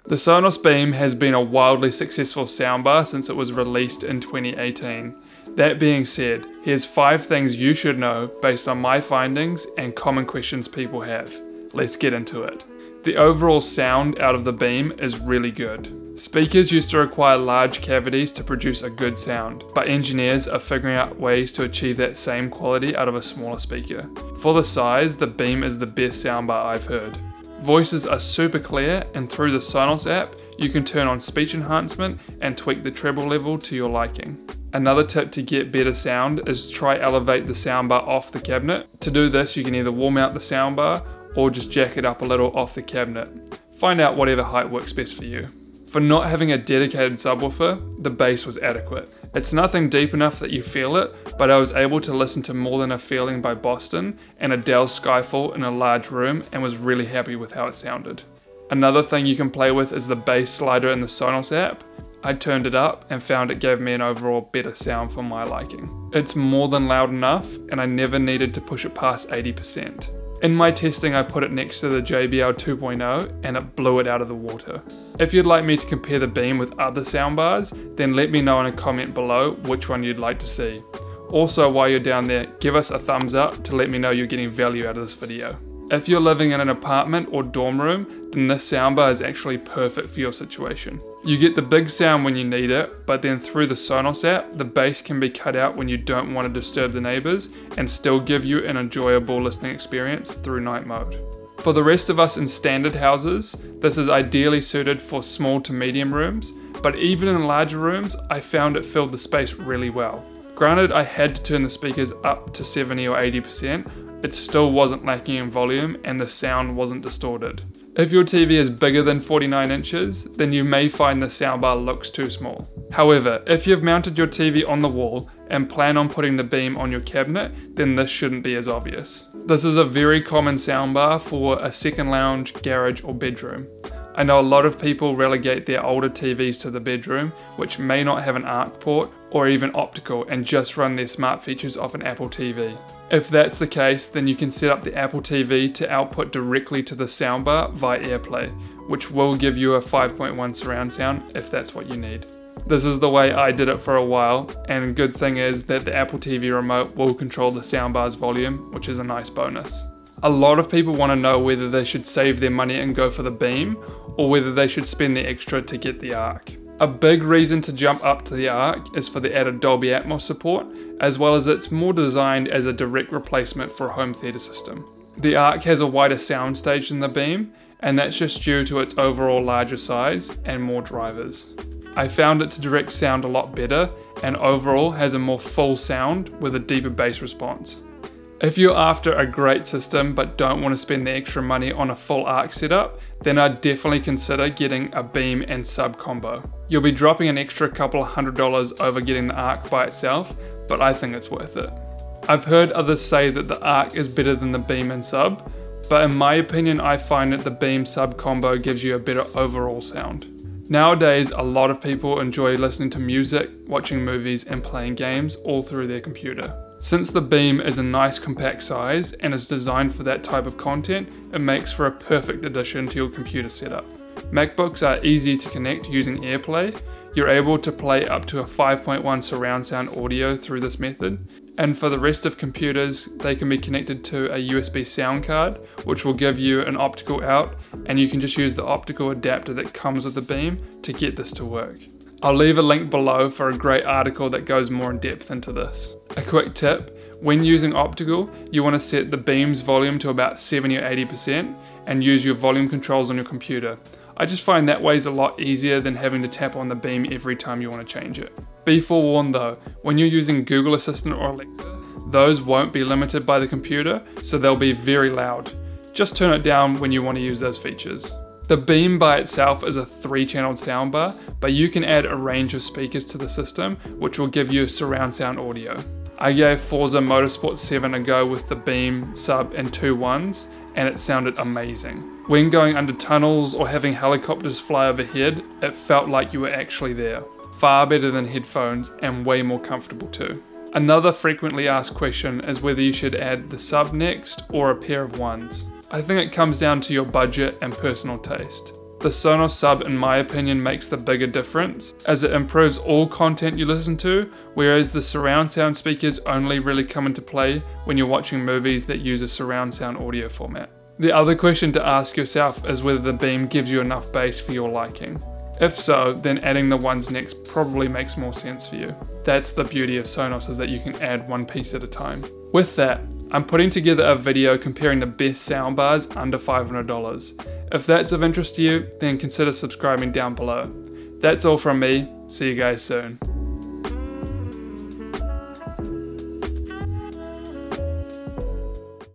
The Sonos Beam has been a wildly successful soundbar since it was released in 2018. That being said, here's 5 things you should know based on my findings and common questions people have. Let's get into it. The overall sound out of the Beam is really good. Speakers used to require large cavities to produce a good sound, but engineers are figuring out ways to achieve that same quality out of a smaller speaker. For the size, the Beam is the best soundbar I've heard. Voices are super clear, and through the Sonos app, you can turn on speech enhancement and tweak the treble level to your liking. Another tip to get better sound is try elevate the soundbar off the cabinet. To do this, you can either wall mount the soundbar or just jack it up a little off the cabinet. Find out whatever height works best for you. For not having a dedicated subwoofer, the bass was adequate. It's nothing deep enough that you feel it, but I was able to listen to More Than a Feeling by Boston and Adele's Skyfall in a large room and was really happy with how it sounded. Another thing you can play with is the bass slider in the Sonos app. I turned it up and found it gave me an overall better sound for my liking. It's more than loud enough, and I never needed to push it past 80%. In my testing, I put it next to the JBL 2.0 and it blew it out of the water. If you'd like me to compare the Beam with other soundbars, then let me know in a comment below which one you'd like to see. Also, while you're down there, give us a thumbs up to let me know you're getting value out of this video. If you're living in an apartment or dorm room, then this soundbar is actually perfect for your situation. You get the big sound when you need it, but then through the Sonos app, the bass can be cut out when you don't want to disturb the neighbors and still give you an enjoyable listening experience through night mode. For the rest of us in standard houses, this is ideally suited for small to medium rooms, but even in larger rooms, I found it filled the space really well. Granted, I had to turn the speakers up to 70 or 80%, it still wasn't lacking in volume and the sound wasn't distorted. If your TV is bigger than 49 inches, then you may find the soundbar looks too small. However, if you've mounted your TV on the wall and plan on putting the Beam on your cabinet, then this shouldn't be as obvious. This is a very common soundbar for a second lounge, garage or bedroom. I know a lot of people relegate their older TVs to the bedroom, which may not have an ARC port or even optical and just run their smart features off an Apple TV. If that's the case, then you can set up the Apple TV to output directly to the soundbar via AirPlay, which will give you a 5.1 surround sound if that's what you need. This is the way I did it for a while, and good thing is that the Apple TV remote will control the soundbar's volume, which is a nice bonus. A lot of people want to know whether they should save their money and go for the Beam, or whether they should spend the extra to get the ARC. A big reason to jump up to the ARC is for the added Dolby Atmos support, as well as it's more designed as a direct replacement for a home theater system. The ARC has a wider soundstage than the Beam, and that's just due to its overall larger size and more drivers. I found it to direct sound a lot better, and overall has a more full sound with a deeper bass response. If you're after a great system but don't want to spend the extra money on a full ARC setup, then I'd definitely consider getting a Beam and Sub combo. You'll be dropping an extra couple $100 over getting the ARC by itself, but I think it's worth it. I've heard others say that the ARC is better than the Beam and Sub, but in my opinion I find that the Beam Sub combo gives you a better overall sound. Nowadays, a lot of people enjoy listening to music, watching movies and playing games all through their computer. Since the Beam is a nice compact size and is designed for that type of content, it makes for a perfect addition to your computer setup. MacBooks are easy to connect using AirPlay. You're able to play up to a 5.1 surround sound audio through this method. And for the rest of computers, they can be connected to a USB sound card, which will give you an optical out, and you can just use the optical adapter that comes with the Beam to get this to work. I'll leave a link below for a great article that goes more in depth into this. A quick tip, when using optical, you want to set the Beam's volume to about 70 or 80% and use your volume controls on your computer. I just find that way is a lot easier than having to tap on the Beam every time you want to change it. Be forewarned though, when you're using Google Assistant or Alexa, those won't be limited by the computer, so they'll be very loud. Just turn it down when you want to use those features. The Beam by itself is a 3-channel soundbar, but you can add a range of speakers to the system, which will give you surround sound audio. I gave Forza Motorsport 7 a go with the Beam, Sub and 2 ones, and it sounded amazing. When going under tunnels or having helicopters fly overhead, it felt like you were actually there. Far better than headphones and way more comfortable too. Another frequently asked question is whether you should add the Sub next or a pair of ones. I think it comes down to your budget and personal taste. the Sonos Sub in my opinion makes the bigger difference, as it improves all content you listen to, whereas the surround sound speakers only really come into play when you're watching movies that use a surround sound audio format. The other question to ask yourself is whether the Beam gives you enough bass for your liking. If so, then adding the ones next probably makes more sense for you. That's the beauty of Sonos, is that you can add one piece at a time. With that, I'm putting together a video comparing the best soundbars under $500. If that's of interest to you, then consider subscribing down below. That's all from me. See you guys soon.